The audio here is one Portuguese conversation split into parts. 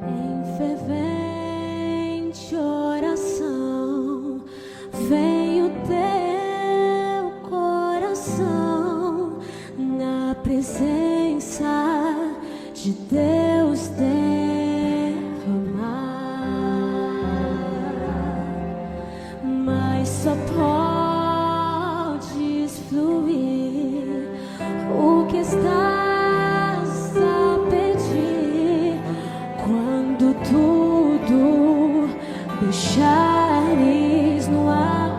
Em fervente oração, vem o teu coração na presença de Deus derramar, mas só podes fluir o que estás a pedir quando tudo deixares no altar.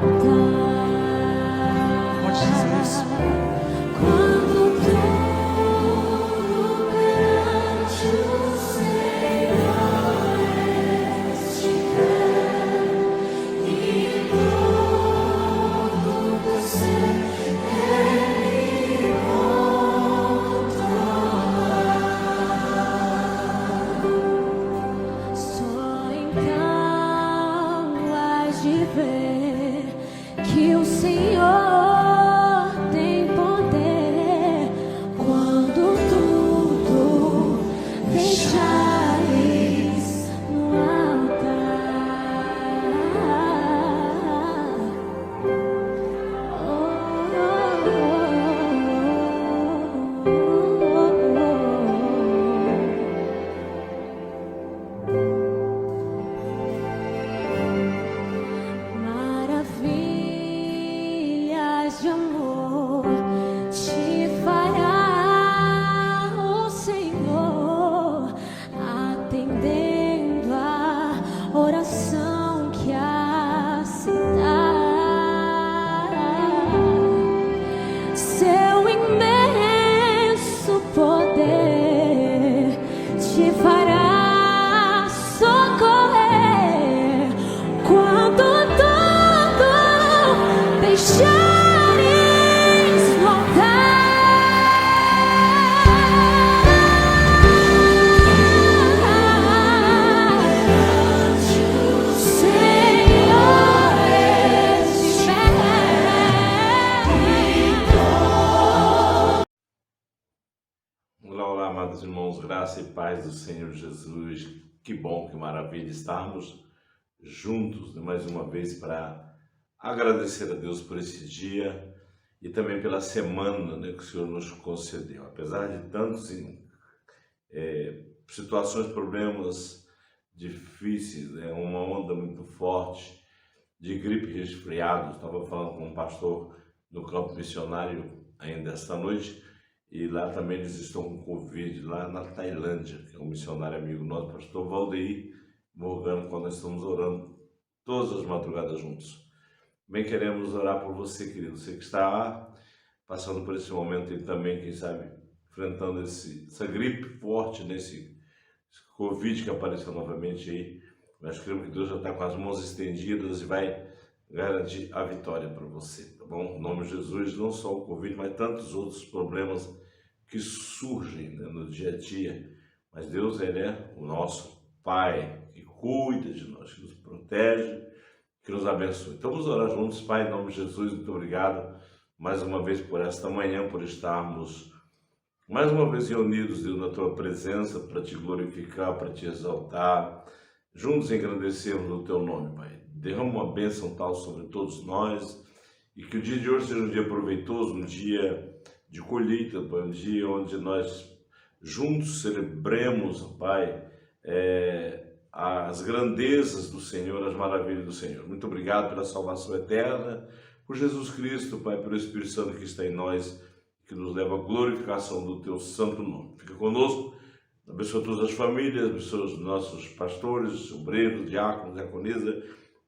Pode dizer isso. Quando tudo perante o Senhor estiver e todo do ser Ele controlar, só então has de ver que o Senhor tem poder quando tudo deixares no altar. Maravilhas de amor te fará o Senhor, atendendo a oração que a se dá. Seu imenso poder te fará socorrer quando tudo deixares no altar. O Senhor estiver. Olá, olá, amados irmãos, graça e paz do Senhor Jesus. Que bom, que maravilha estarmos juntos mais uma vez para agradecer a Deus por esse dia e também pela semana, né, que o Senhor nos concedeu. Apesar de tantos situações, problemas difíceis, né, uma onda muito forte de gripe e resfriado. Estava falando com um pastor no campo missionário ainda esta noite, e lá também eles estão com Covid, lá na Tailândia, que é um missionário amigo nosso, pastor Valdeir Morgano, quando nós estamos orando todas as madrugadas juntos. Bem, queremos orar por você, querido, você que está passando por esse momento e também, quem sabe, enfrentando essa gripe forte, esse Covid que apareceu novamente aí. Nós cremos que Deus já está com as mãos estendidas e vai garantir a vitória para você, tá bom? Em nome de Jesus, não só o Covid, mas tantos outros problemas que surgem, né, no dia a dia. Mas Deus, Ele é o nosso Pai, que cuida de nós, que nos protege, que nos abençoe. Então vamos orar juntos. Pai, em nome de Jesus, muito obrigado mais uma vez por esta manhã, por estarmos mais uma vez reunidos, Deus, na Tua presença, para Te glorificar, para Te exaltar, juntos engrandecermos o Teu nome, Pai. Derrama uma bênção tal sobre todos nós e que o dia de hoje seja um dia proveitoso, um dia de colheita, Pai, um dia onde nós juntos celebremos, Pai, as grandezas do Senhor, as maravilhas do Senhor. Muito obrigado pela salvação eterna, por Jesus Cristo, Pai, pelo Espírito Santo que está em nós, que nos leva à glorificação do Teu santo nome. Fica conosco, abençoa todas as famílias, abençoa os nossos pastores, obreiros, diáconos, diaconisa,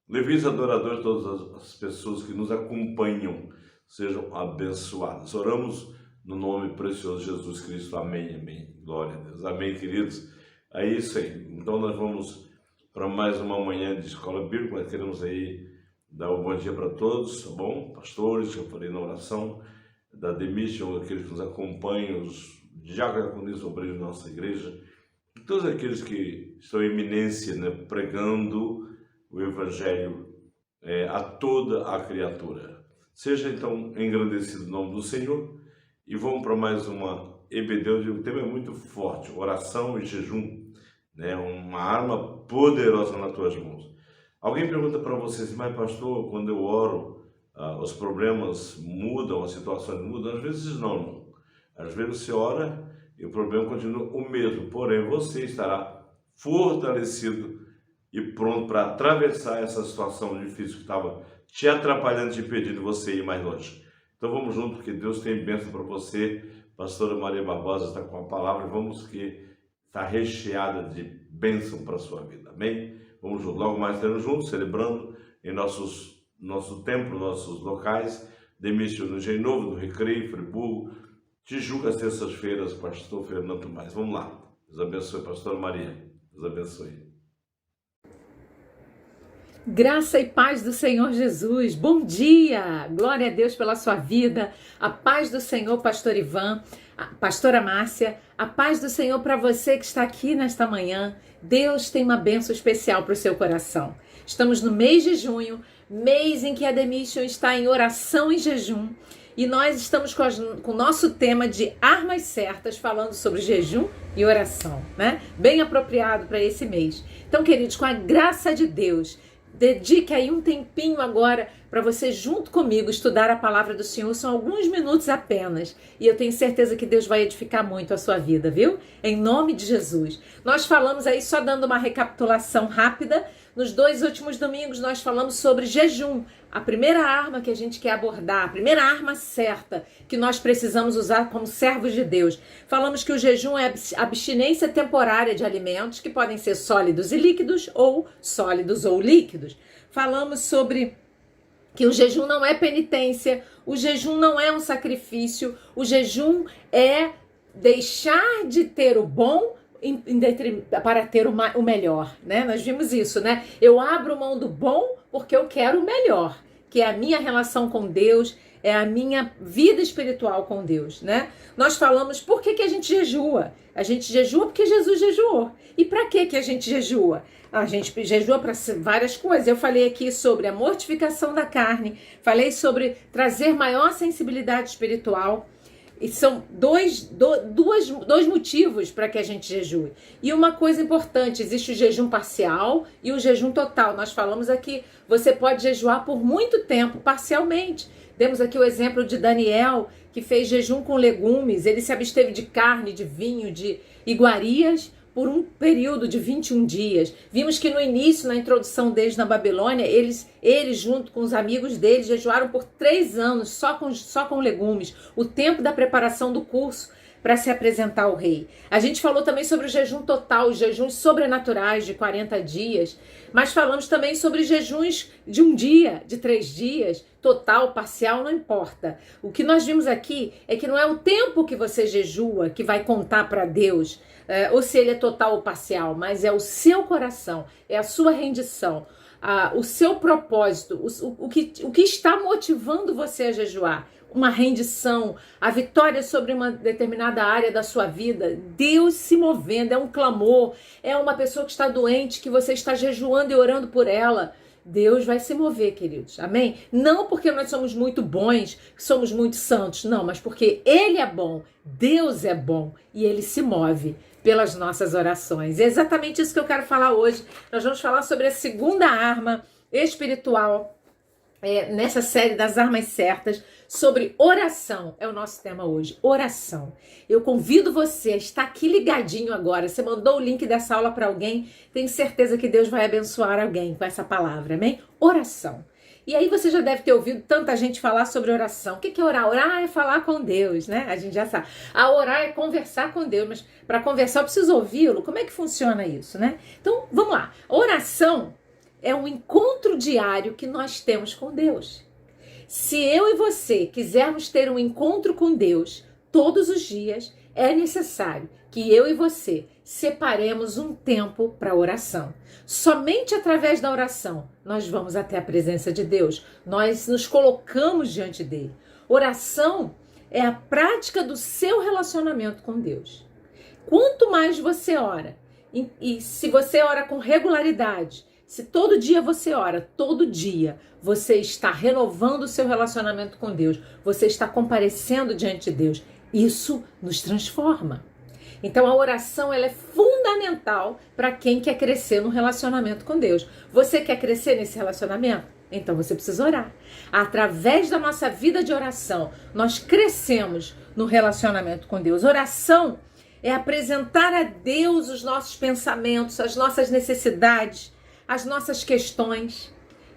levitas, adoradores, todas as pessoas que nos acompanham, sejam abençoadas. Oramos no nome precioso de Jesus Cristo. Amém, amém. Glória a Deus. Amém, queridos. É isso aí. Então nós vamos para mais uma manhã de escola bíblica. Nós queremos aí dar um bom dia para todos, tá bom? Pastores, que eu falei na oração, da Demission, aqueles que nos acompanham, os diáconos, obreiros da nossa igreja, e todos aqueles que estão em eminência, né, pregando o Evangelho a toda a criatura. Seja então engrandecido o nome do Senhor. E vamos para mais uma EBD. O tema é muito forte, oração e jejum, né? Uma arma poderosa nas tuas mãos. Alguém pergunta para você assim, mas pastor, quando eu oro, os problemas mudam, as situações mudam? Às vezes não. Às vezes você ora e o problema continua o mesmo, porém você estará fortalecido e pronto para atravessar essa situação difícil que estava te atrapalhando, te impedindo você ir mais longe. Então vamos junto, porque Deus tem bênção para você. Pastora Maria Barbosa está com a palavra, vamos que está recheada de bênção para a sua vida, amém? Vamos junto, logo mais estaremos juntos, celebrando em nosso templo, nossos locais, Demício no Engenho Novo, do Recreio, Friburgo, Tijuca, às terças-feiras, pastor Fernando Tomás. Vamos lá, Deus abençoe, pastora Maria, Deus abençoe. Graça e paz do Senhor Jesus, bom dia, glória a Deus pela sua vida, a paz do Senhor, pastor Ivan, pastora Márcia, a paz do Senhor para você que está aqui nesta manhã. Deus tem uma bênção especial para o seu coração. Estamos no mês de junho, mês em que a The Mission está em oração e jejum, e nós estamos com o nosso tema de armas certas, falando sobre jejum e oração, né? Bem apropriado para esse mês. Então, queridos, com a graça de Deus, dedique aí um tempinho agora para você, junto comigo, estudar a palavra do Senhor. São alguns minutos apenas. E eu tenho certeza que Deus vai edificar muito a sua vida, viu? Em nome de Jesus. Nós falamos aí, só dando uma recapitulação rápida, nos 2 últimos domingos nós falamos sobre jejum. A primeira arma que a gente quer abordar, a primeira arma certa que nós precisamos usar como servos de Deus. Falamos que o jejum é abstinência temporária de alimentos que podem ser sólidos e líquidos ou sólidos ou líquidos. Falamos sobre que o jejum não é penitência, o jejum não é um sacrifício, o jejum é deixar de ter o bom para ter o melhor, né? Nós vimos isso, né? Eu abro mão do bom porque eu quero o melhor, que é a minha relação com Deus, é a minha vida espiritual com Deus, né? Nós falamos por que a gente jejua. A gente jejua porque Jesus jejuou. E para que a gente jejua? A gente jejua para várias coisas. Eu falei aqui sobre a mortificação da carne, falei sobre trazer maior sensibilidade espiritual. E são dois motivos para que a gente jejue. E uma coisa importante, existe o jejum parcial e o jejum total. Nós falamos aqui, você pode jejuar por muito tempo, parcialmente. Demos aqui o exemplo de Daniel, que fez jejum com legumes. Ele se absteve de carne, de vinho, de iguarias por um período de 21 dias. Vimos que no início, na introdução deles na Babilônia, eles junto com os amigos deles, jejuaram por 3 anos só com legumes, o tempo da preparação do curso para se apresentar ao rei. A gente falou também sobre o jejum total, os jejuns sobrenaturais de 40 dias, mas falamos também sobre jejuns de 1 dia, de 3 dias, total, parcial, não importa. O que nós vimos aqui é que não é o tempo que você jejua que vai contar para Deus, ou se ele é total ou parcial, mas é o seu coração, é a sua rendição, o seu propósito, o que está motivando você a jejuar. Uma rendição, a vitória sobre uma determinada área da sua vida, Deus se movendo, é um clamor, é uma pessoa que está doente, que você está jejuando e orando por ela. Deus vai se mover, queridos, amém? Não porque nós somos muito bons, que somos muito santos, não, mas porque Ele é bom, Deus é bom e Ele se move pelas nossas orações. É exatamente isso que eu quero falar hoje. Nós vamos falar sobre a segunda arma espiritual nessa série das armas certas, sobre oração. É o nosso tema hoje, oração. Eu convido você a estar aqui ligadinho agora. Você mandou o link dessa aula para alguém, tenho certeza que Deus vai abençoar alguém com essa palavra, amém? Oração. E aí você já deve ter ouvido tanta gente falar sobre oração. O que é orar? Orar é falar com Deus, né? A gente já sabe. Orar é conversar com Deus, mas para conversar eu preciso ouvi-lo. Como é que funciona isso, né? Então, vamos lá. Oração é um encontro diário que nós temos com Deus. Se eu e você quisermos ter um encontro com Deus todos os dias, é necessário que eu e você separemos um tempo para oração. Somente através da oração nós vamos até a presença de Deus. Nós nos colocamos diante dele. Oração é a prática do seu relacionamento com Deus. Quanto mais você ora, e se você ora com regularidade, se todo dia você ora, todo dia você está renovando o seu relacionamento com Deus, você está comparecendo diante de Deus, isso nos transforma. Então a oração ela é fundamental fundamental para quem quer crescer no relacionamento com Deus. Você quer crescer nesse relacionamento? Então você precisa orar. Através da nossa vida de oração, nós crescemos no relacionamento com Deus. Oração é apresentar a Deus os nossos pensamentos, as nossas necessidades, as nossas questões.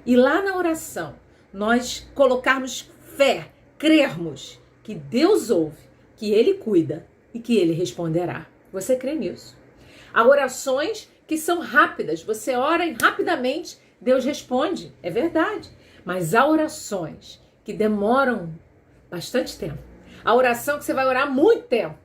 E lá na oração, nós colocarmos fé, crermos que Deus ouve, que Ele cuida e que Ele responderá. Você crê nisso? Há orações que são rápidas. Você ora e rapidamente Deus responde. É verdade. Mas há orações que demoram bastante tempo. Há oração que você vai orar muito tempo.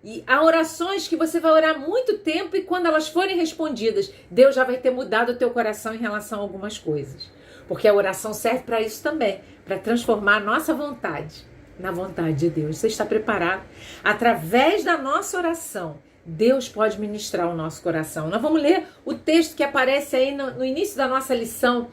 E há orações que você vai orar muito tempo e quando elas forem respondidas, Deus já vai ter mudado o teu coração em relação a algumas coisas. Porque a oração serve para isso também, para transformar a nossa vontade na vontade de Deus. Você está preparado? Através da nossa oração, Deus pode ministrar o nosso coração. Nós vamos ler o texto que aparece aí no início da nossa lição,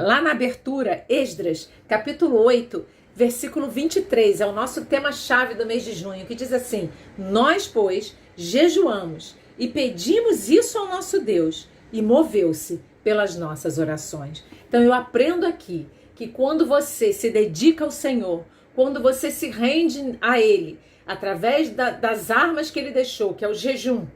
lá na abertura, Esdras, capítulo 8, versículo 23, é o nosso tema-chave do mês de junho, que diz assim: nós, pois, jejuamos e pedimos isso ao nosso Deus, e moveu-se pelas nossas orações. Então eu aprendo aqui que quando você se dedica ao Senhor, quando você se rende a Ele, através das armas que Ele deixou, que é o jejum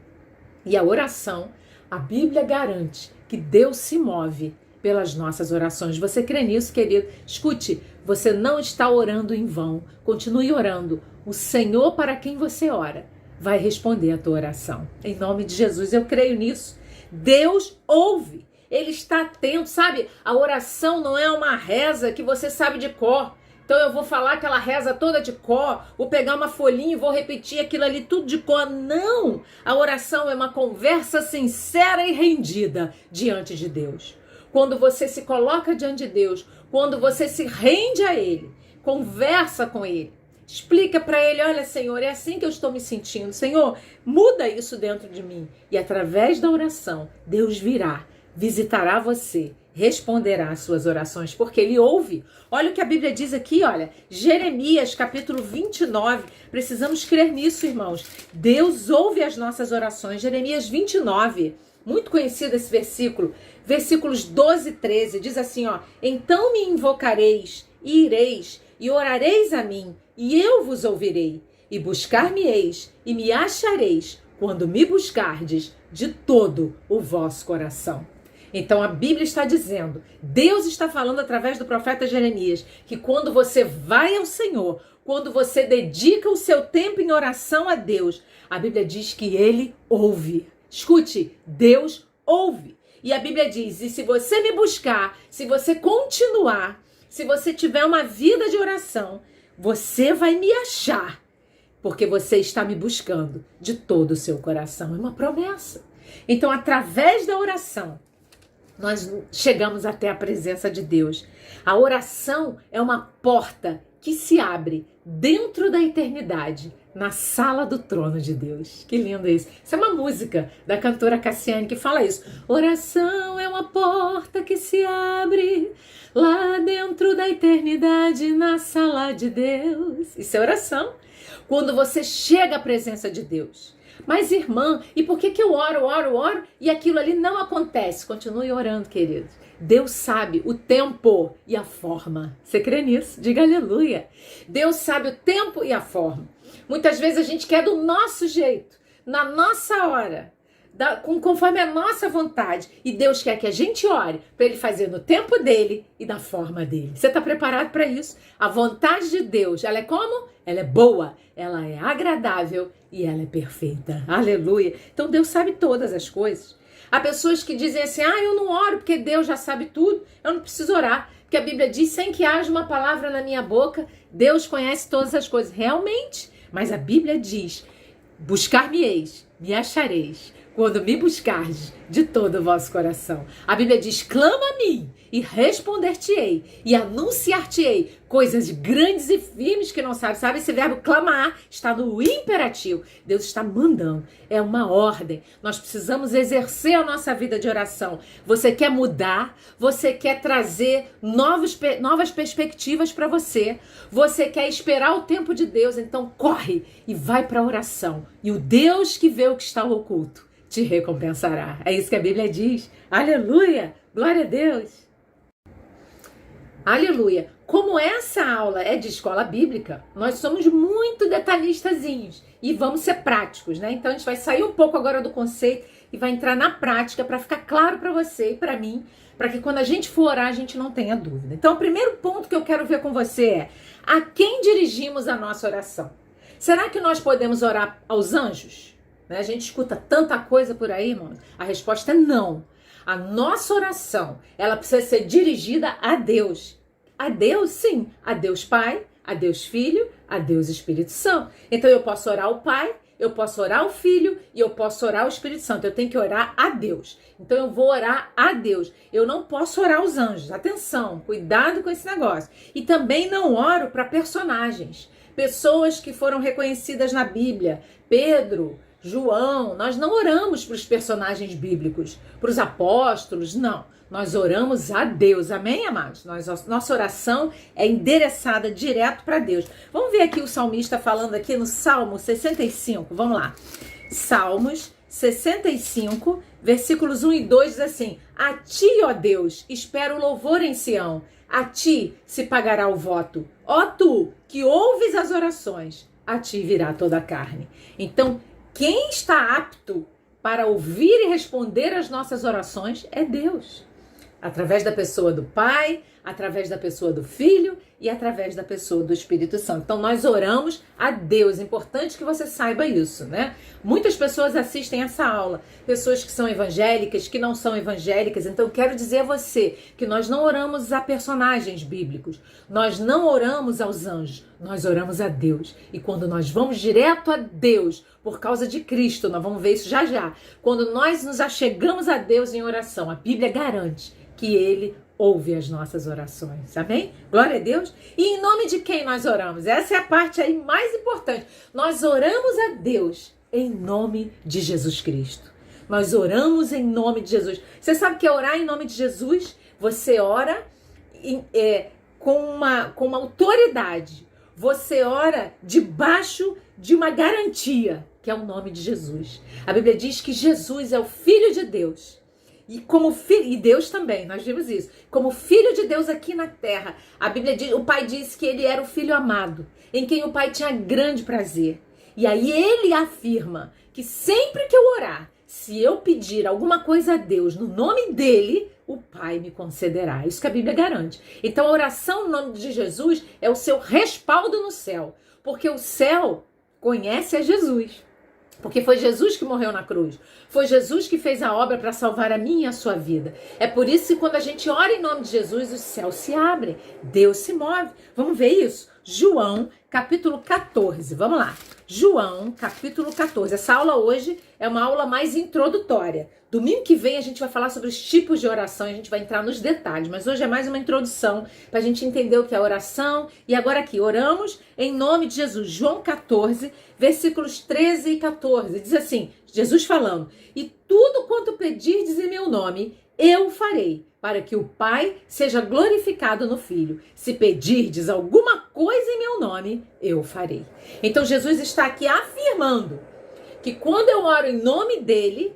e a oração, a Bíblia garante que Deus se move pelas nossas orações. Você crê nisso, querido? Escute, você não está orando em vão. Continue orando. O Senhor para quem você ora vai responder a tua oração. Em nome de Jesus, eu creio nisso. Deus ouve. Ele está atento, sabe? A oração não é uma reza que você sabe de cor. Então eu vou falar aquela reza toda de cor, vou pegar uma folhinha e vou repetir aquilo ali tudo de cor. Não! A oração é uma conversa sincera e rendida diante de Deus. Quando você se coloca diante de Deus, quando você se rende a Ele, conversa com Ele, explica para Ele: olha, Senhor, é assim que eu estou me sentindo. Senhor, muda isso dentro de mim. E através da oração, Deus virá, visitará você, responderá às suas orações, porque Ele ouve. Olha o que a Bíblia diz aqui, olha, Jeremias, capítulo 29, precisamos crer nisso, irmãos. Deus ouve as nossas orações. Jeremias 29, muito conhecido esse versículo, versículos 12 e 13, diz assim, ó: então me invocareis e ireis e orareis a mim, e eu vos ouvirei, e buscar-me-eis e me achareis, quando me buscardes de todo o vosso coração. Então a Bíblia está dizendo, Deus está falando através do profeta Jeremias, que quando você vai ao Senhor, quando você dedica o seu tempo em oração a Deus, a Bíblia diz que Ele ouve. Escute, Deus ouve. E a Bíblia diz, e se você me buscar, se você continuar, se você tiver uma vida de oração, você vai me achar, porque você está me buscando de todo o seu coração. É uma promessa. Então, através da oração, nós chegamos até a presença de Deus. A oração é uma porta que se abre dentro da eternidade, na sala do trono de Deus. Que lindo isso. Isso é uma música da cantora Cassiane que fala isso. Oração é uma porta que se abre lá dentro da eternidade, na sala de Deus. Isso é oração. Quando você chega à presença de Deus. Mas, irmã, e por que eu oro e aquilo ali não acontece? Continue orando, queridos. Deus sabe o tempo e a forma. Você crê nisso? Diga aleluia. Deus sabe o tempo e a forma. Muitas vezes a gente quer do nosso jeito, na nossa hora, conforme a nossa vontade. E Deus quer que a gente ore para Ele fazer no tempo dEle e da forma dEle. Você está preparado para isso? A vontade de Deus, ela é como? Ela é boa, ela é agradável e ela é perfeita. Aleluia. Então Deus sabe todas as coisas. Há pessoas que dizem assim, eu não oro porque Deus já sabe tudo, eu não preciso orar. Porque a Bíblia diz, sem que haja uma palavra na minha boca, Deus conhece todas as coisas. Realmente, mas a Bíblia diz, buscar-me-eis, me achareis, quando me buscardes de todo o vosso coração. A Bíblia diz, clama a mim e responder-te-ei, e anunciar-te-ei coisas grandes e firmes que não sabes. Sabe, esse verbo clamar está no imperativo. Deus está mandando, é uma ordem. Nós precisamos exercer a nossa vida de oração. Você quer mudar? Você quer trazer novas perspectivas para você? Você quer esperar o tempo de Deus? Então corre e vai para a oração. E o Deus que vê o que está oculto te recompensará. É isso que a Bíblia diz. Aleluia! Glória a Deus! Aleluia! Como essa aula é de escola bíblica, nós somos muito detalhistazinhos e vamos ser práticos, né? Então a gente vai sair um pouco agora do conceito e vai entrar na prática para ficar claro para você e para mim, para que quando a gente for orar a gente não tenha dúvida. Então o primeiro ponto que eu quero ver com você é: a quem dirigimos a nossa oração? Será que nós podemos orar aos anjos? A gente escuta tanta coisa por aí, irmãos. A resposta é não. A nossa oração, ela precisa ser dirigida a Deus. A Deus, sim. A Deus Pai, a Deus Filho, a Deus Espírito Santo. Então eu posso orar ao Pai, eu posso orar ao Filho e eu posso orar ao Espírito Santo. Eu tenho que orar a Deus. Então eu vou orar a Deus. Eu não posso orar aos anjos. Atenção, cuidado com esse negócio. E também não oro para personagens. Pessoas que foram reconhecidas na Bíblia. Pedro, João, nós não oramos para os personagens bíblicos, para os apóstolos, não. Nós oramos a Deus, amém, amados? Nossa oração é endereçada direto para Deus. Vamos ver aqui o salmista falando aqui no Salmo 65, vamos lá. Salmos 65, versículos 1 e 2 diz assim: a ti, ó Deus, espero louvor em Sião, a ti se pagará o voto. Ó tu, que ouves as orações, a ti virá toda a carne. Então, quem está apto para ouvir e responder às nossas orações é Deus. Através da pessoa do Pai, através da pessoa do Filho e através da pessoa do Espírito Santo. Então nós oramos a Deus. É importante que você saiba isso, né? Muitas pessoas assistem essa aula. Pessoas que são evangélicas, que não são evangélicas. Então eu quero dizer a você que nós não oramos a personagens bíblicos. Nós não oramos aos anjos. Nós oramos a Deus. E quando nós vamos direto a Deus, por causa de Cristo, nós vamos ver isso já já. Quando nós nos achegamos a Deus em oração, a Bíblia garante que Ele ouve as nossas orações, amém? Glória a Deus. E em nome de quem nós oramos? Essa é a parte aí mais importante. Nós oramos a Deus em nome de Jesus Cristo. Nós oramos em nome de Jesus. Você sabe o que é orar em nome de Jesus? Você ora com uma autoridade. Você ora debaixo de uma garantia, que é o nome de Jesus. A Bíblia diz que Jesus é o Filho de Deus. E como filho, e Deus também, nós vimos isso. Como Filho de Deus aqui na terra, a Bíblia diz, o Pai disse que ele era o Filho amado, em quem o Pai tinha grande prazer. E aí ele afirma que sempre que eu orar, se eu pedir alguma coisa a Deus no nome dele, o Pai me concederá. Isso que a Bíblia garante. Então a oração no nome de Jesus é o seu respaldo no céu, porque o céu conhece a Jesus. Porque foi Jesus que morreu na cruz. Foi Jesus que fez a obra para salvar a minha e a sua vida. É por isso que quando a gente ora em nome de Jesus, os céus se abrem. Deus se move. Vamos ver isso? João, capítulo 14. Vamos lá. João, capítulo 14. Essa aula hoje é uma aula mais introdutória. Domingo que vem a gente vai falar sobre os tipos de oração e a gente vai entrar nos detalhes. Mas hoje é mais uma introdução para a gente entender o que é oração. E agora aqui, oramos em nome de Jesus. João 14, versículos 13 e 14. Diz assim, Jesus falando: e tudo quanto pedirdes em meu nome, eu farei, para que o Pai seja glorificado no Filho. Se pedirdes alguma coisa em meu nome, eu farei. Então Jesus está aqui afirmando que quando eu oro em nome dele,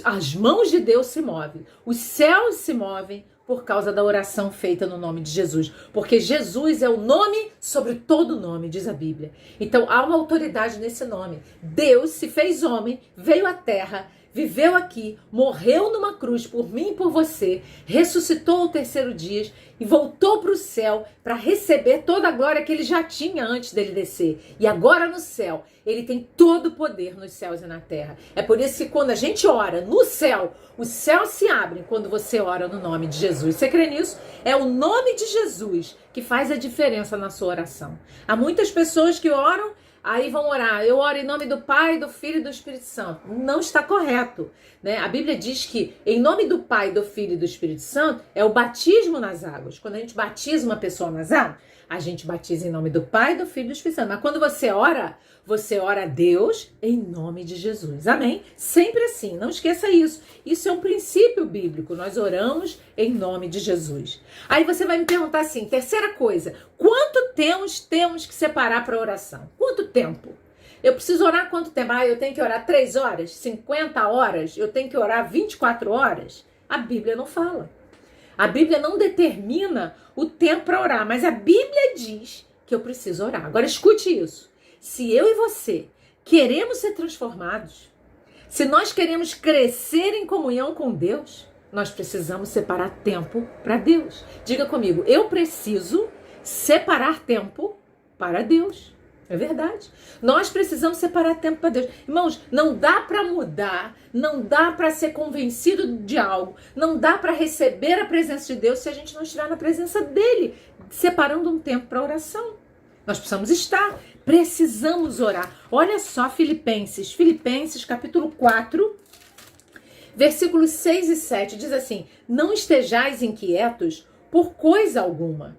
as mãos de Deus se movem, os céus se movem por causa da oração feita no nome de Jesus. Porque Jesus é o nome sobre todo nome, diz a Bíblia. Então há uma autoridade nesse nome. Deus se fez homem, veio à terra, viveu aqui, morreu numa cruz por mim e por você, ressuscitou ao terceiro dia e voltou para o céu para receber toda a glória que ele já tinha antes dele descer. E agora no céu, ele tem todo o poder nos céus e na terra. É por isso que quando a gente ora no céu, os céus se abrem quando você ora no nome de Jesus. Você crê nisso? É o nome de Jesus que faz a diferença na sua oração. Há muitas pessoas que oram aí vão orar. Eu oro em nome do Pai, do Filho e do Espírito Santo. Não está correto, né? A Bíblia diz que em nome do Pai, do Filho e do Espírito Santo é o batismo nas águas. Quando a gente batiza uma pessoa nas águas, a gente batiza em nome do Pai, do Filho e do Espírito Santo. Mas quando você ora a Deus em nome de Jesus. Amém? Sempre assim, não esqueça isso. Isso é um princípio bíblico. Nós oramos em nome de Jesus. Aí você vai me perguntar assim, terceira coisa, quanto temos que separar para oração? Quanto tempo? Eu preciso orar quanto tempo? Eu tenho que orar 3 horas? 50 horas? Eu tenho que orar 24 horas? A Bíblia não fala. A Bíblia não determina o tempo para orar, mas a Bíblia diz que eu preciso orar. Agora escute isso. Se eu e você queremos ser transformados, se nós queremos crescer em comunhão com Deus, nós precisamos separar tempo para Deus. Diga comigo, eu preciso separar tempo para Deus. É verdade. Nós precisamos separar tempo para Deus. Irmãos, não dá para mudar, não dá para ser convencido de algo, não dá para receber a presença de Deus se a gente não estiver na presença dele, separando um tempo para oração. Nós precisamos orar. Olha só Filipenses capítulo 4, versículos 6 e 7, diz assim, não estejais inquietos por coisa alguma.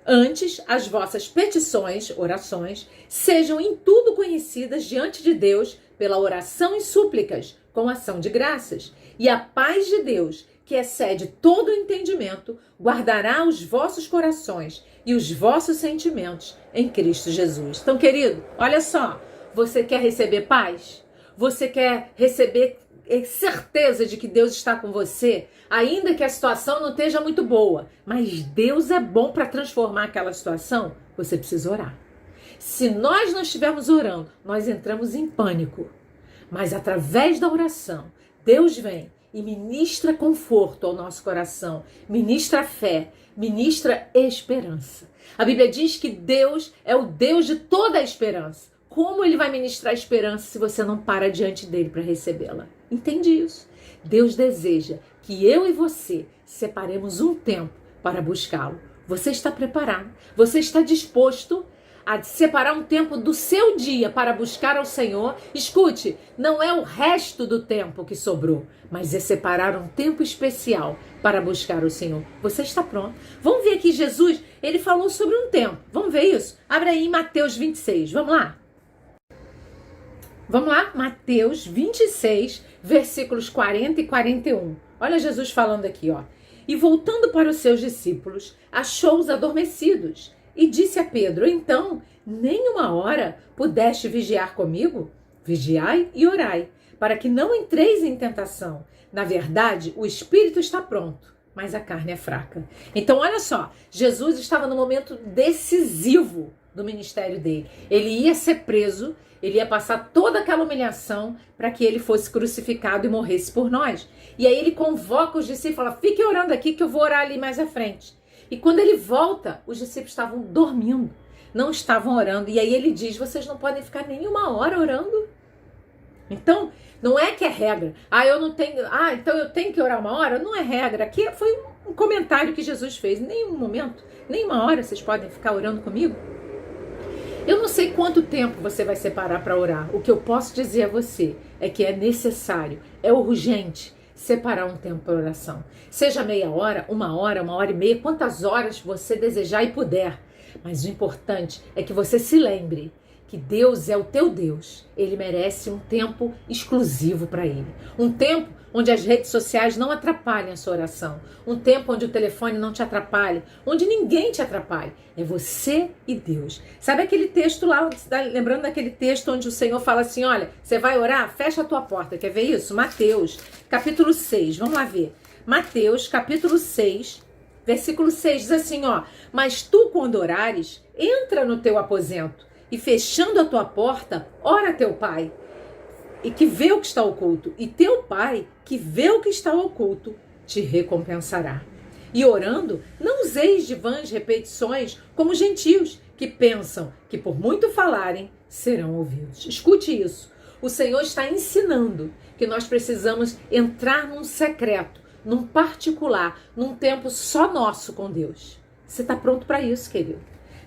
Antes, as vossas petições, orações, sejam em tudo conhecidas diante de Deus pela oração e súplicas, com ação de graças. E a paz de Deus, que excede todo o entendimento, guardará os vossos corações e os vossos sentimentos em Cristo Jesus. Então, querido, olha só, você quer receber paz? Você quer receber certeza de que Deus está com você? Ainda que a situação não esteja muito boa, mas Deus é bom para transformar aquela situação, você precisa orar. Se nós não estivermos orando, nós entramos em pânico. Mas através da oração, Deus vem e ministra conforto ao nosso coração, ministra fé, ministra esperança. A Bíblia diz que Deus é o Deus de toda a esperança. Como ele vai ministrar esperança se você não para diante dele para recebê-la? Entende isso? Deus deseja que eu e você separemos um tempo para buscá-lo. Você está preparado? Você está disposto a separar um tempo do seu dia para buscar ao Senhor? Escute, não é o resto do tempo que sobrou, mas é separar um tempo especial para buscar o Senhor. Você está pronto? Vamos ver aqui Jesus, ele falou sobre um tempo. Vamos ver isso? Abre aí em Mateus 26, vamos lá? Vamos lá? Mateus 26, versículos 40 e 41. Olha Jesus falando aqui, ó. E voltando para os seus discípulos, achou-os adormecidos. E disse a Pedro, então, nem uma hora pudeste vigiar comigo? Vigiai e orai, para que não entreis em tentação. Na verdade, o espírito está pronto, mas a carne é fraca. Então, olha só, Jesus estava no momento decisivo do ministério dele. Ele ia ser preso, ele ia passar toda aquela humilhação para que ele fosse crucificado e morresse por nós. E aí ele convoca os discípulos e fala, fiquem orando aqui que eu vou orar ali mais à frente. E quando ele volta, os discípulos estavam dormindo, não estavam orando. E aí ele diz, vocês não podem ficar nenhuma hora orando? Então, não é que é regra. Eu não tenho, então eu tenho que orar uma hora? Não é regra. Aqui foi um comentário que Jesus fez. Em nenhum momento, nenhuma hora vocês podem ficar orando comigo? Eu não sei quanto tempo você vai separar para orar. O que eu posso dizer a você é que é necessário, é urgente separar um tempo para oração. Seja meia hora, uma hora e meia, quantas horas você desejar e puder. Mas o importante é que você se lembre que Deus é o teu Deus. Ele merece um tempo exclusivo para ele. Um tempo onde as redes sociais não atrapalhem a sua oração. Um tempo onde o telefone não te atrapalhe, onde ninguém te atrapalhe. É você e Deus. Sabe aquele texto lá, lembrando daquele texto onde o Senhor fala assim, olha, você vai orar? Fecha a tua porta. Quer ver isso? Mateus, capítulo 6. Vamos lá ver. Mateus, capítulo 6, versículo 6 diz assim, ó, mas tu quando orares, entra no teu aposento e fechando a tua porta, ora a teu pai, e que vê o que está oculto, e teu pai, que vê o que está oculto, te recompensará. E orando, não useis de vãs repetições como gentios, que pensam que por muito falarem, serão ouvidos. Escute isso. O Senhor está ensinando que nós precisamos entrar num secreto, num particular, num tempo só nosso com Deus. Você está pronto para isso, querido?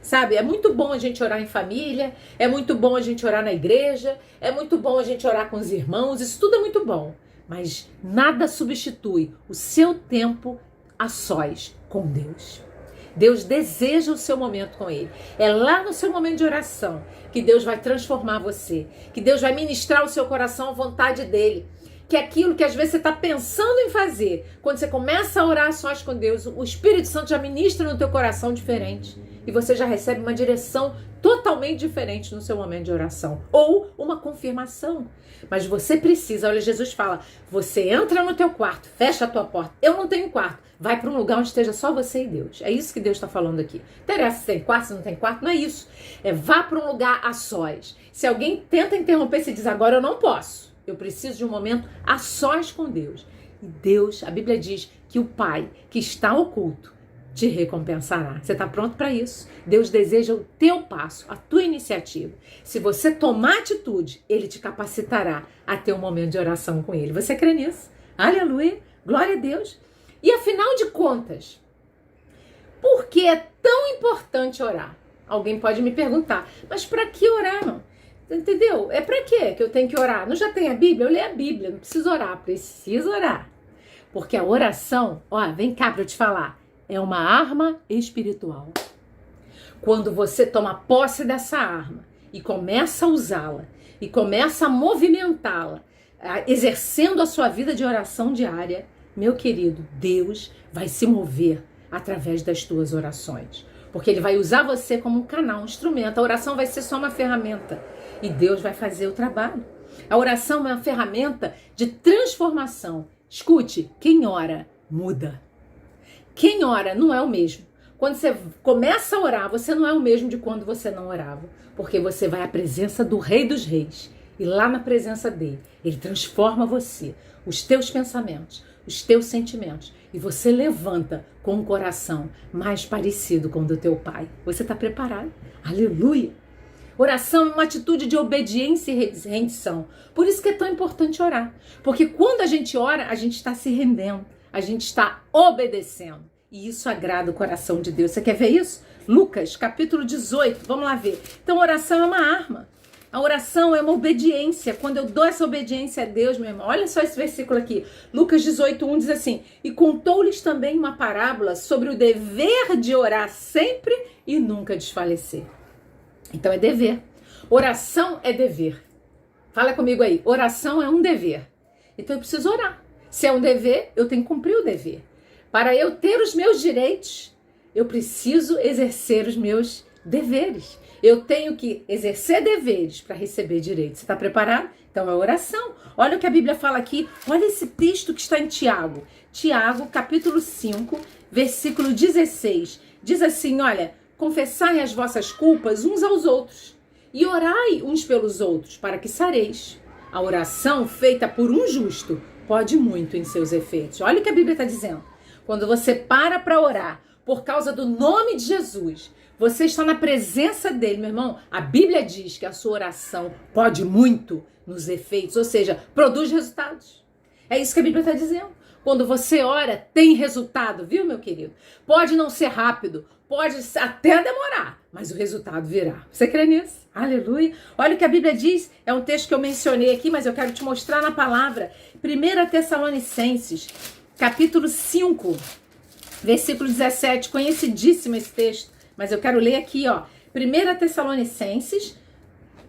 Sabe, é muito bom a gente orar em família, é muito bom a gente orar na igreja, é muito bom a gente orar com os irmãos, isso tudo é muito bom. Mas nada substitui o seu tempo a sós com Deus. Deus deseja o seu momento com Ele. É lá no seu momento de oração que Deus vai transformar você, que Deus vai ministrar o seu coração à vontade dEle. Que aquilo que às vezes você está pensando em fazer, quando você começa a orar a sós com Deus, o Espírito Santo já ministra no teu coração diferente. E você já recebe uma direção totalmente diferente no seu momento de oração. Ou uma confirmação. Mas você precisa, olha, Jesus fala, você entra no teu quarto, fecha a tua porta. Eu não tenho quarto. Vai para um lugar onde esteja só você e Deus. É isso que Deus está falando aqui. Interessa se tem quarto, se não tem quarto, não é isso. É vá para um lugar a sós. Se alguém tenta interromper, você diz, agora eu não posso. Eu preciso de um momento a sós com Deus. E Deus, a Bíblia diz que o Pai que está oculto te recompensará. Você está pronto para isso? Deus deseja o teu passo, a tua iniciativa. Se você tomar atitude, Ele te capacitará a ter um momento de oração com Ele. Você crê nisso? Aleluia! Glória a Deus! E afinal de contas, por que é tão importante orar? Alguém pode me perguntar, mas para que orar, não? Entendeu? É para quê que eu tenho que orar? Não já tem a Bíblia? Eu leio a Bíblia, não preciso orar. Preciso orar. Porque a oração, ó, vem cá para eu te falar, é uma arma espiritual. Quando você toma posse dessa arma e começa a usá-la, e começa a movimentá-la, exercendo a sua vida de oração diária, meu querido, Deus vai se mover através das tuas orações. Porque Ele vai usar você como um canal, um instrumento. A oração vai ser só uma ferramenta. E Deus vai fazer o trabalho. A oração é uma ferramenta de transformação. Escute, quem ora, muda. Quem ora não é o mesmo. Quando você começa a orar, você não é o mesmo de quando você não orava. Porque você vai à presença do Rei dos Reis. E lá na presença dele, ele transforma você, os teus pensamentos, os teus sentimentos. E você levanta com um coração mais parecido com o do teu Pai. Você está preparado? Aleluia! Oração é uma atitude de obediência e rendição. Por isso que é tão importante orar. Porque quando a gente ora, a gente está se rendendo. A gente está obedecendo. E isso agrada o coração de Deus. Você quer ver isso? Lucas, capítulo 18. Vamos lá ver. Então, oração é uma arma. A oração é uma obediência. Quando eu dou essa obediência a Deus, meu irmão, olha só esse versículo aqui. Lucas 18:1 diz assim: e contou-lhes também uma parábola sobre o dever de orar sempre e nunca desfalecer. Então é dever. Oração é dever. Fala comigo aí. Oração é um dever. Então eu preciso orar. Se é um dever, eu tenho que cumprir o dever. Para eu ter os meus direitos, eu preciso exercer os meus deveres. Eu tenho que exercer deveres para receber direitos. Você está preparado? Então é oração. Olha o que a Bíblia fala aqui. Olha esse texto que está em Tiago. Tiago, capítulo 5, versículo 16. Diz assim, olha, confessai as vossas culpas uns aos outros e orai uns pelos outros para que sareis. A oração feita por um justo pode muito em seus efeitos. Olha o que a Bíblia está dizendo. Quando você para orar por causa do nome de Jesus, você está na presença dele, meu irmão. A Bíblia diz que a sua oração pode muito nos efeitos, ou seja, produz resultados. É isso que a Bíblia está dizendo. Quando você ora, tem resultado, viu, meu querido? Pode não ser rápido, pode até demorar, mas o resultado virá. Você crê nisso? Aleluia. Olha o que a Bíblia diz. É um texto que eu mencionei aqui, mas eu quero te mostrar na palavra. 1 Tessalonicenses, capítulo 5, versículo 17. Conhecidíssimo esse texto. Mas eu quero ler aqui, ó. 1 Tessalonicenses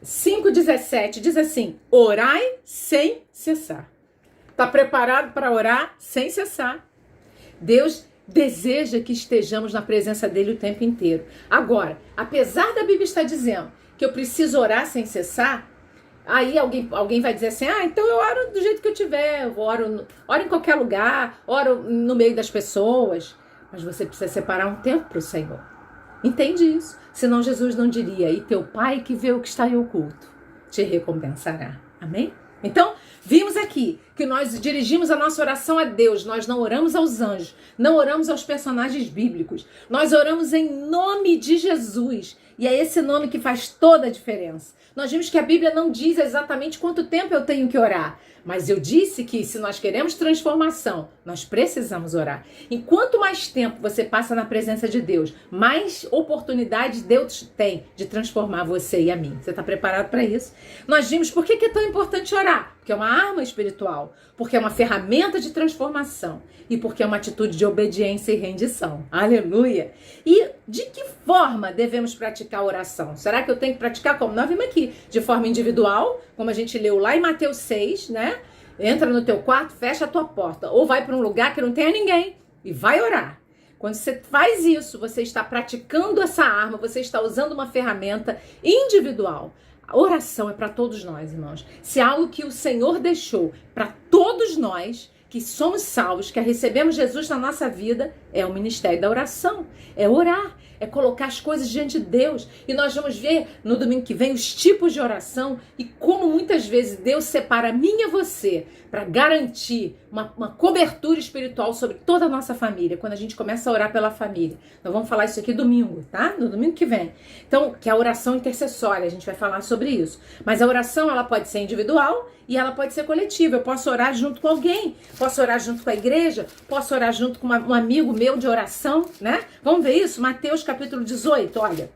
5,17 diz assim: orai sem cessar. Está preparado para orar sem cessar? Deus deseja que estejamos na presença dele o tempo inteiro. Agora, apesar da Bíblia estar dizendo que eu preciso orar sem cessar, aí alguém vai dizer assim, então eu oro do jeito que eu tiver, eu oro em qualquer lugar, oro no meio das pessoas. Mas você precisa separar um tempo para o Senhor. Entende isso? Senão Jesus não diria, e teu Pai que vê o que está em oculto te recompensará. Amém? Então, vimos aqui que nós dirigimos a nossa oração a Deus, nós não oramos aos anjos, não oramos aos personagens bíblicos, nós oramos em nome de Jesus. E é esse nome que faz toda a diferença. Nós vimos que a Bíblia não diz exatamente quanto tempo eu tenho que orar, mas eu disse que se nós queremos transformação, nós precisamos orar. E quanto mais tempo você passa na presença de Deus, mais oportunidades Deus tem de transformar você e a mim. Você está preparado para isso? Nós vimos por que é tão importante orar. Porque é uma arma espiritual, porque é uma ferramenta de transformação e porque é uma atitude de obediência e rendição. Aleluia! E de que forma devemos praticar a oração? Será que eu tenho que praticar como? Nós vimos aqui, de forma individual, como a gente leu lá em Mateus 6, né? Entra no teu quarto, fecha a tua porta, ou vai para um lugar que não tenha ninguém e vai orar. Quando você faz isso, você está praticando essa arma, você está usando uma ferramenta individual. A oração é para todos nós, irmãos. Se algo que o Senhor deixou para todos nós, que somos salvos, que recebemos Jesus na nossa vida, é o ministério da oração. É orar, é colocar as coisas diante de Deus. E nós vamos ver no domingo que vem os tipos de oração e como muitas vezes Deus separa a mim e você para garantir uma cobertura espiritual sobre toda a nossa família, quando a gente começa a orar pela família. Nós vamos falar isso aqui domingo, tá? No domingo que vem. Então, que é a oração intercessória, a gente vai falar sobre isso. Mas a oração, ela pode ser individual e ela pode ser coletiva. Eu posso orar junto com alguém, posso orar junto com a igreja, posso orar junto com um amigo meu de oração, né? Vamos ver isso? Mateus capítulo 18, olha.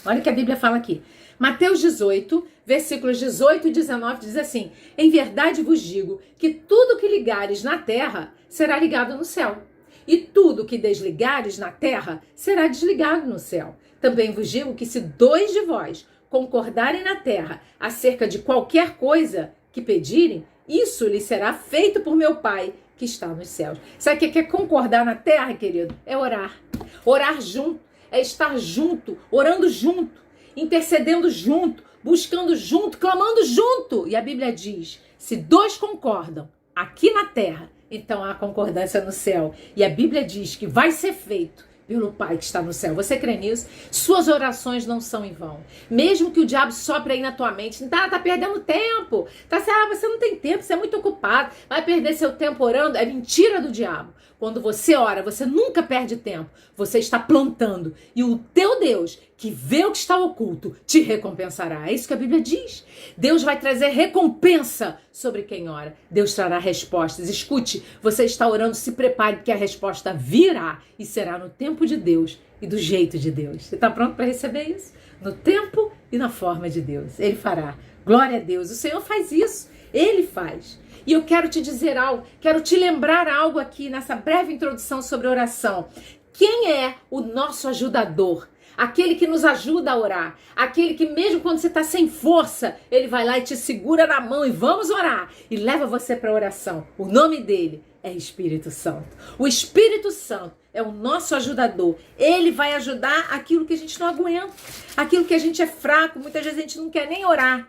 Olha o que a Bíblia fala aqui. Mateus 18, versículos 18 e 19 diz assim: em verdade vos digo que tudo que ligares na terra será ligado no céu, e tudo que desligares na terra será desligado no céu. Também vos digo que se 2 de vós concordarem na terra acerca de qualquer coisa que pedirem, isso lhe será feito por meu Pai que está nos céus. Sabe o que é concordar na terra, querido? É orar. Orar junto, é estar junto, orando junto, intercedendo junto, buscando junto, clamando junto. E a Bíblia diz, se 2 concordam aqui na terra, então há concordância no céu. E a Bíblia diz que vai ser feito pelo Pai que está no céu. Você crê nisso? Suas orações não são em vão. Mesmo que o diabo sopre aí na tua mente, tá perdendo tempo. Você não tem tempo, você é muito ocupado. Vai perder seu tempo orando. É mentira do diabo. Quando você ora, você nunca perde tempo. Você está plantando. E o teu Deus, que vê o que está oculto, te recompensará. É isso que a Bíblia diz. Deus vai trazer recompensa sobre quem ora. Deus trará respostas. Escute, você está orando, se prepare, porque a resposta virá e será no tempo de Deus e do jeito de Deus. Você está pronto para receber isso? No tempo e na forma de Deus. Ele fará. Glória a Deus. O Senhor faz isso. Ele faz. E eu quero te dizer algo, quero te lembrar algo aqui nessa breve introdução sobre oração. Quem é o nosso ajudador? Aquele que nos ajuda a orar. Aquele que mesmo quando você está sem força, ele vai lá e te segura na mão e vamos orar. E leva você para a oração. O nome dele é Espírito Santo. O Espírito Santo é o nosso ajudador. Ele vai ajudar aquilo que a gente não aguenta. Aquilo que a gente é fraco. Muitas vezes a gente não quer nem orar.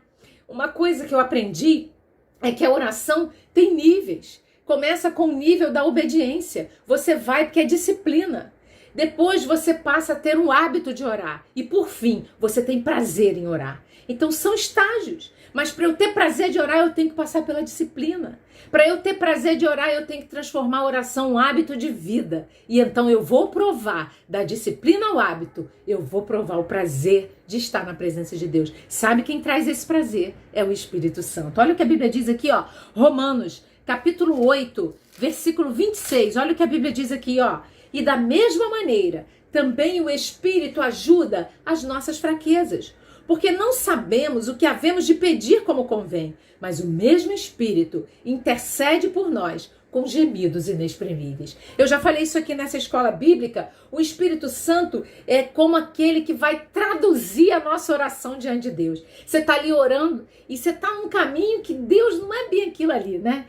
Uma coisa que eu aprendi é que a oração tem níveis. Começa com o nível da obediência. Você vai porque é disciplina. Depois você passa a ter um hábito de orar. E por fim, você tem prazer em orar. Então são estágios. Mas para eu ter prazer de orar, eu tenho que passar pela disciplina. Para eu ter prazer de orar, eu tenho que transformar a oração em um hábito de vida. E então eu vou provar da disciplina ao hábito. Eu vou provar o prazer de estar na presença de Deus. Sabe quem traz esse prazer? É o Espírito Santo. Olha o que a Bíblia diz aqui, ó. Romanos, capítulo 8, versículo 26. Olha o que a Bíblia diz aqui, ó. E da mesma maneira, também o Espírito ajuda as nossas fraquezas. Porque não sabemos o que havemos de pedir como convém, mas o mesmo Espírito intercede por nós com gemidos inexprimíveis. Eu já falei isso aqui nessa escola bíblica. O Espírito Santo é como aquele que vai traduzir a nossa oração diante de Deus. Você está ali orando e você está num caminho que Deus não é bem aquilo ali, né?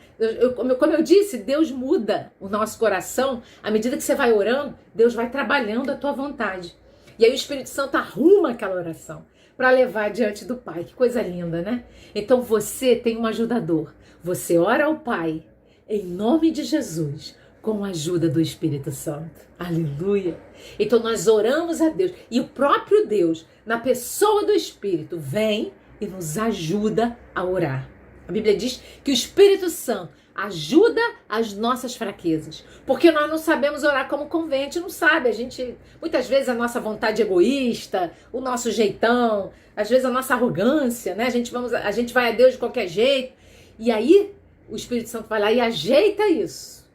Como eu disse, Deus muda o nosso coração. À medida que você vai orando, Deus vai trabalhando a tua vontade. E aí o Espírito Santo arruma aquela oração para levar diante do Pai. Que coisa linda, né? Então você tem um ajudador. Você ora ao Pai em nome de Jesus, com a ajuda do Espírito Santo. Aleluia! Então nós oramos a Deus. E o próprio Deus, na pessoa do Espírito, vem e nos ajuda a orar. A Bíblia diz que o Espírito Santo ajuda as nossas fraquezas, porque nós não sabemos orar como convém, a gente não sabe, muitas vezes a nossa vontade egoísta, o nosso jeitão, às vezes a nossa arrogância, né? A gente vai a Deus de qualquer jeito, e aí o Espírito Santo vai lá e ajeita isso,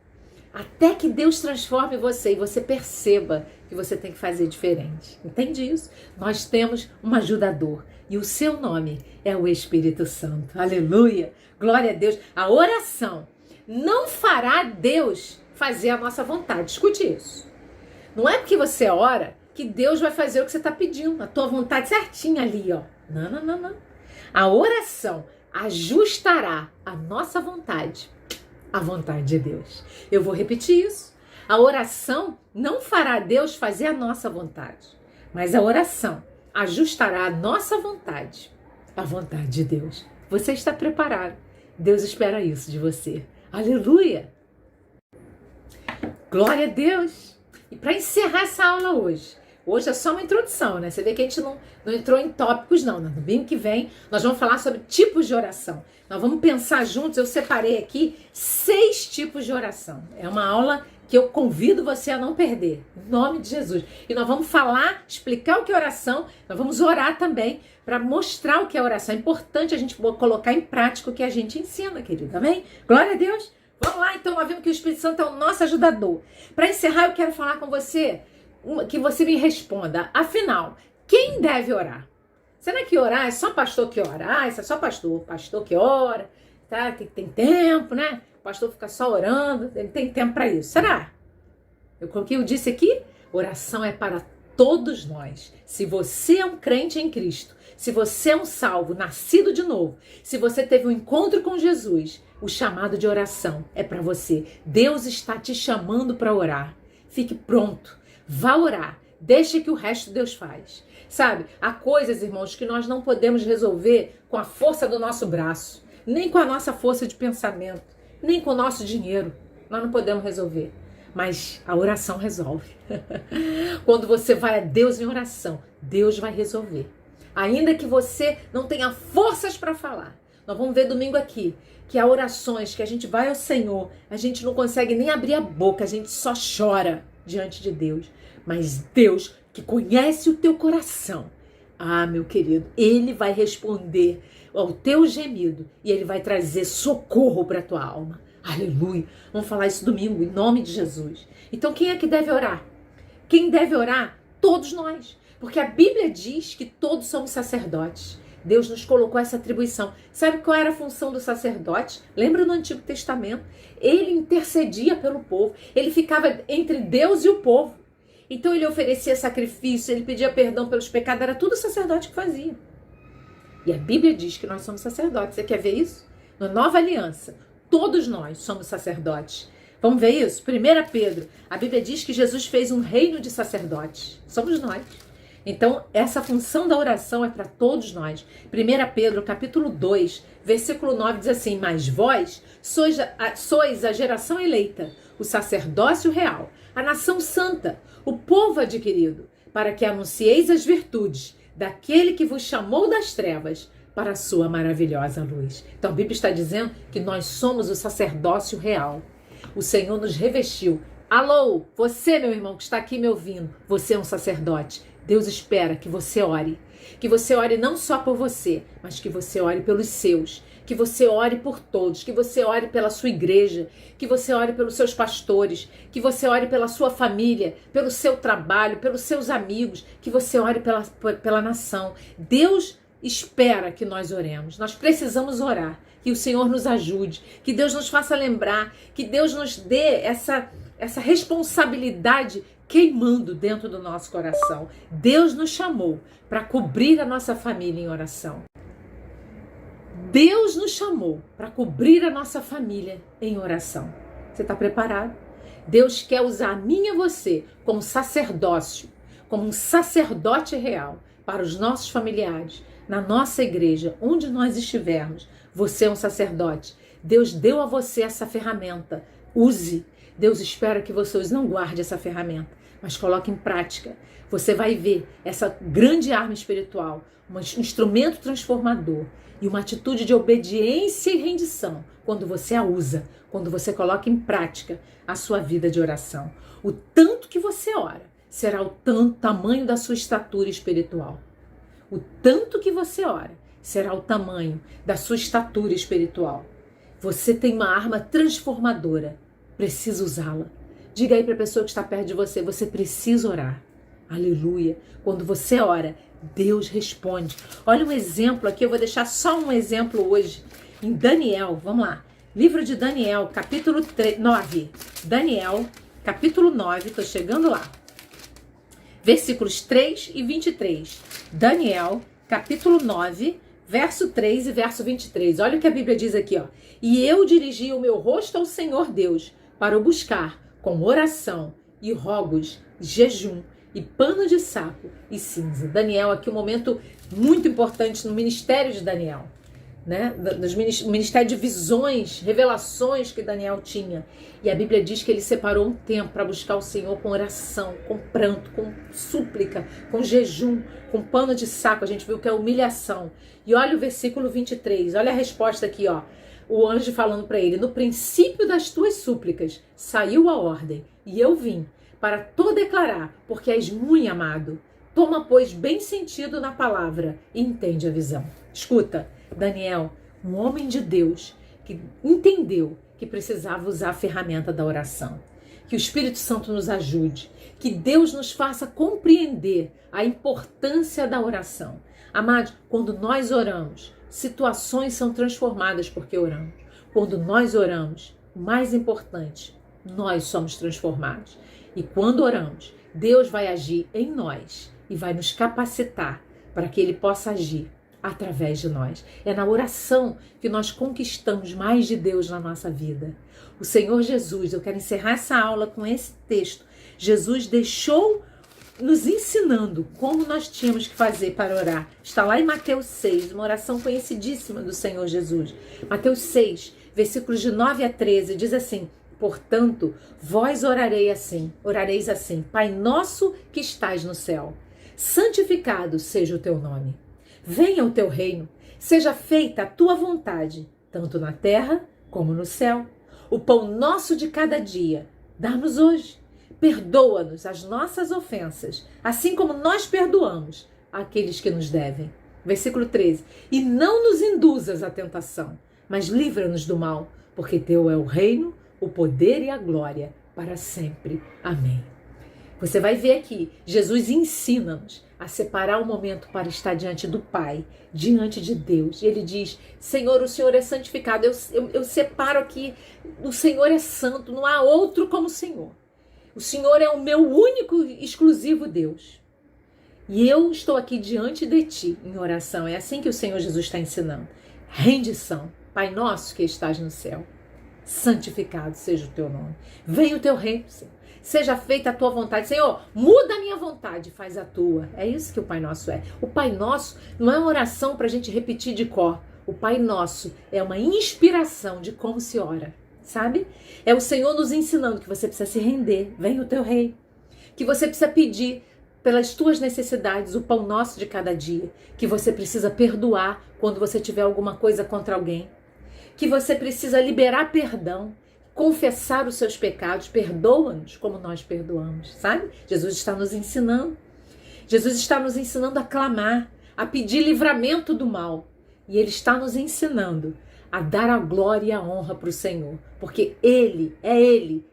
até que Deus transforme você e você perceba que você tem que fazer diferente. Entende isso? Nós temos um ajudador e o seu nome é o Espírito Santo. Aleluia! Glória a Deus. A oração não fará Deus fazer a nossa vontade. Escute isso. Não é porque você ora que Deus vai fazer o que você está pedindo, a tua vontade certinha ali, ó. Não, não, não, não. A oração ajustará a nossa vontade à vontade de Deus. Eu vou repetir isso. A oração não fará Deus fazer a nossa vontade, mas a oração ajustará a nossa vontade à vontade de Deus. Você está preparado? Deus espera isso de você. Aleluia! Glória a Deus! E para encerrar essa aula hoje é só uma introdução, né? Você vê que a gente não entrou em tópicos, não. No domingo que vem, nós vamos falar sobre tipos de oração. Nós vamos pensar juntos, eu separei aqui 6 tipos de oração. É uma aula que eu convido você a não perder, em nome de Jesus. E nós vamos falar, explicar o que é oração, nós vamos orar também para mostrar o que é oração. É importante a gente colocar em prática o que a gente ensina, querido, amém? Glória a Deus! Vamos lá, então, nós vimos que o Espírito Santo é o nosso ajudador. Para encerrar, eu quero falar com você, que você me responda, afinal, quem deve orar? Será que orar é só pastor que ora? Isso é só pastor que ora, tá? Tem tempo, né? O pastor fica só orando, ele tem tempo para isso. Será? Eu disse aqui, oração é para todos nós. Se você é um crente em Cristo, se você é um salvo, nascido de novo, se você teve um encontro com Jesus, o chamado de oração é para você. Deus está te chamando para orar. Fique pronto, vá orar, deixe que o resto Deus faz. Sabe, há coisas, irmãos, que nós não podemos resolver com a força do nosso braço, nem com a nossa força de pensamento, nem com o nosso dinheiro. Nós não podemos resolver, mas a oração resolve. Quando você vai a Deus em oração, Deus vai resolver. Ainda que você não tenha forças para falar, nós vamos ver domingo aqui que há orações que a gente vai ao Senhor, a gente não consegue nem abrir a boca, a gente só chora diante de Deus. Mas Deus, que conhece o teu coração, meu querido, Ele vai responder ao teu gemido e Ele vai trazer socorro para a tua alma. Aleluia! Vamos falar isso domingo, em nome de Jesus. Então quem é que deve orar? Quem deve orar? Todos nós. Porque a Bíblia diz que todos somos sacerdotes. Deus nos colocou essa atribuição. Sabe qual era a função do sacerdote? Lembra no Antigo Testamento? Ele intercedia pelo povo. Ele ficava entre Deus e o povo. Então ele oferecia sacrifício, ele pedia perdão pelos pecados. Era tudo o sacerdote que fazia. E a Bíblia diz que nós somos sacerdotes. Você quer ver isso? Na Nova Aliança, todos nós somos sacerdotes. Vamos ver isso? 1 Pedro, a Bíblia diz que Jesus fez um reino de sacerdotes. Somos nós. Então, essa função da oração é para todos nós. 1 Pedro, capítulo 2, versículo 9, diz assim: mas vós sois a geração eleita, o sacerdócio real, a nação santa, o povo adquirido, para que anuncieis as virtudes daquele que vos chamou das trevas para a sua maravilhosa luz. Então, a Bíblia está dizendo que nós somos o sacerdócio real. O Senhor nos revestiu. Alô, você, meu irmão, que está aqui me ouvindo, você é um sacerdote. Deus espera que você ore. Que você ore não só por você, mas que você ore pelos seus. Que você ore por todos. Que você ore pela sua igreja. Que você ore pelos seus pastores. Que você ore pela sua família, pelo seu trabalho, pelos seus amigos. Que você ore pela nação. Deus espera que nós oremos. Nós precisamos orar. Que o Senhor nos ajude. Que Deus nos faça lembrar. Que Deus nos dê essa responsabilidade queimando dentro do nosso coração. Deus nos chamou para cobrir a nossa família em oração. Deus nos chamou para cobrir a nossa família em oração. Você está preparado? Deus quer usar a mim e você como sacerdócio, como um sacerdote real para os nossos familiares, na nossa igreja, onde nós estivermos. Você é um sacerdote. Deus deu a você essa ferramenta. Use. Deus espera que você não guarde essa ferramenta, mas coloque em prática. Você vai ver essa grande arma espiritual, um instrumento transformador e uma atitude de obediência e rendição quando você a usa, quando você coloca em prática a sua vida de oração. O tanto que você ora será o tamanho da sua estatura espiritual. O tanto que você ora será o tamanho da sua estatura espiritual. Você tem uma arma transformadora, precisa usá-la. Diga aí para a pessoa que está perto de você, você precisa orar. Aleluia. Quando você ora, Deus responde. Olha um exemplo aqui, eu vou deixar só um exemplo hoje. Em Daniel, vamos lá. Livro de Daniel, capítulo 9. Daniel, capítulo 9, estou chegando lá. Versículos 3 e 23. Daniel, capítulo 9, verso 3 e verso 23. Olha o que a Bíblia diz aqui, ó. E eu dirigi o meu rosto ao Senhor Deus para o buscar com oração e rogos, jejum e pano de saco e cinza. Daniel, aqui um momento muito importante no ministério de Daniel, né? O ministério de visões, revelações que Daniel tinha. E a Bíblia diz que ele separou um tempo para buscar o Senhor com oração, com pranto, com súplica, com jejum, com pano de saco. A gente viu que é humilhação. E olha o versículo 23, olha a resposta aqui, ó. O anjo falando para ele: no princípio das tuas súplicas saiu a ordem, e eu vim para te declarar, porque és muito amado. Toma, pois, bem sentido na palavra e entende a visão. Escuta, Daniel, um homem de Deus que entendeu que precisava usar a ferramenta da oração. Que o Espírito Santo nos ajude, que Deus nos faça compreender a importância da oração. Amados, quando nós oramos, situações são transformadas porque oramos. Quando nós oramos, o mais importante, nós somos transformados. E quando oramos, Deus vai agir em nós e vai nos capacitar para que Ele possa agir através de nós. É na oração que nós conquistamos mais de Deus na nossa vida. O Senhor Jesus, eu quero encerrar essa aula com esse texto. Jesus deixou nos ensinando como nós tínhamos que fazer para orar. Está lá em Mateus 6, uma oração conhecidíssima do Senhor Jesus. Mateus 6, versículos de 9 a 13, diz assim: portanto, vós orareis assim, Pai nosso que estás no céu, santificado seja o teu nome. Venha o teu reino, seja feita a tua vontade, tanto na terra como no céu. O pão nosso de cada dia, dá-nos hoje. Perdoa-nos as nossas ofensas, assim como nós perdoamos aqueles que nos devem. Versículo 13. E não nos induzas à tentação, mas livra-nos do mal, porque teu é o reino, o poder e a glória para sempre. Amém. Você vai ver aqui, Jesus ensina-nos a separar o momento para estar diante do Pai, diante de Deus. E Ele diz: Senhor, o Senhor é santificado. Eu separo aqui, o Senhor é santo, não há outro como o Senhor. O Senhor é o meu único e exclusivo Deus. E eu estou aqui diante de ti em oração. É assim que o Senhor Jesus está ensinando. Rendição. Pai nosso que estás no céu, santificado seja o teu nome. Venha o teu reino, Senhor. Seja feita a tua vontade. Senhor, muda a minha vontade, faz a tua. É isso que o Pai Nosso é. O Pai Nosso não é uma oração para a gente repetir de cor. O Pai Nosso é uma inspiração de como se ora, sabe? É o Senhor nos ensinando que você precisa se render. Venha o teu reino. Que você precisa pedir pelas tuas necessidades o pão nosso de cada dia. Que você precisa perdoar quando você tiver alguma coisa contra alguém. Que você precisa liberar perdão. Confessar os seus pecados, perdoa-nos como nós perdoamos, sabe? Jesus está nos ensinando. Jesus está nos ensinando a clamar, a pedir livramento do mal. E Ele está nos ensinando a dar a glória e a honra para o Senhor. Porque Ele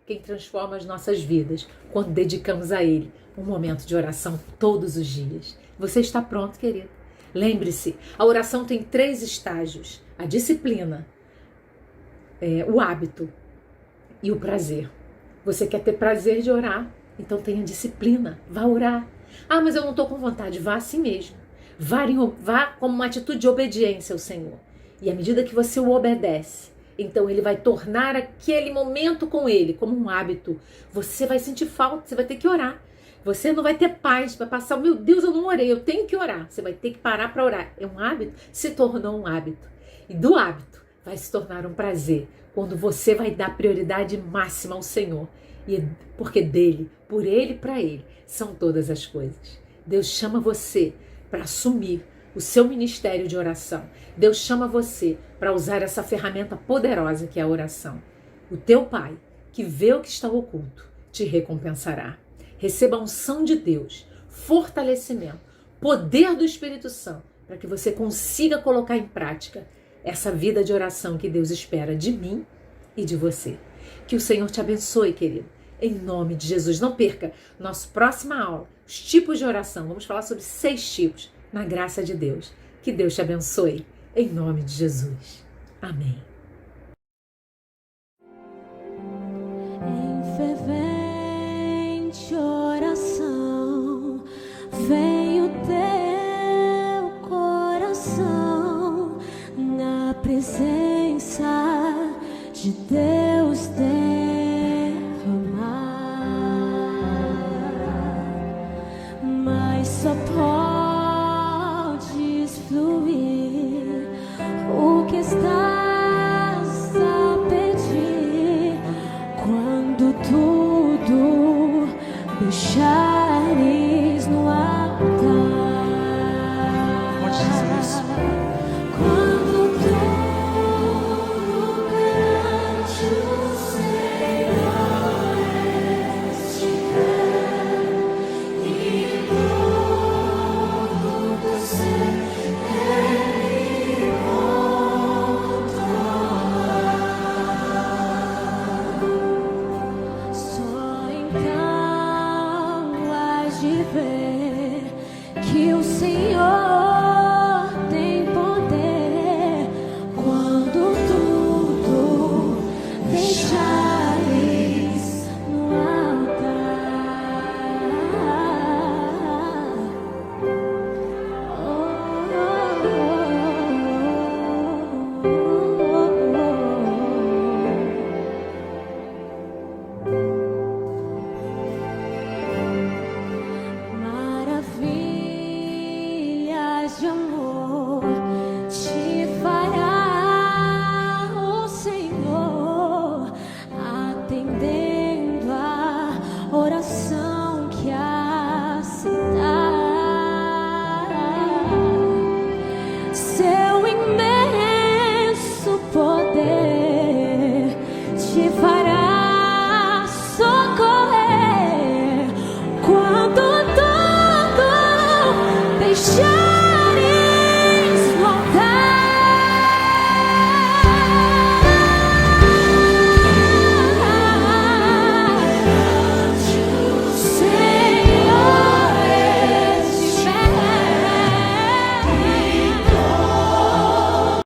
quem transforma as nossas vidas quando dedicamos a Ele um momento de oração todos os dias. Você está pronto, querido? Lembre-se, a oração tem 3 estágios. A disciplina, o hábito e o prazer. Você quer ter prazer de orar? Então tenha disciplina, vá orar. Ah, mas eu não estou com vontade. Vá assim mesmo. Vá como uma atitude de obediência ao Senhor. E à medida que você o obedece, então Ele vai tornar aquele momento com Ele como um hábito. Você vai sentir falta, você vai ter que orar. Você não vai ter paz, vai passar, meu Deus, eu não orei, eu tenho que orar. Você vai ter que parar para orar. É um hábito? Se tornou um hábito. E do hábito vai se tornar um prazer, quando você vai dar prioridade máxima ao Senhor. E porque dele, por Ele e para Ele, são todas as coisas. Deus chama você para assumir o seu ministério de oração. Deus chama você para usar essa ferramenta poderosa que é a oração. O teu Pai, que vê o que está oculto, te recompensará. Receba a unção de Deus, fortalecimento, poder do Espírito Santo, para que você consiga colocar em prática essa vida de oração que Deus espera de mim e de você. Que o Senhor te abençoe, querido. Em nome de Jesus. Não perca nossa próxima aula, os tipos de oração. Vamos falar sobre 6 tipos, na graça de Deus. Que Deus te abençoe. Em nome de Jesus. Amém. Em fervente oração, vem o teu coração na presença de Deus.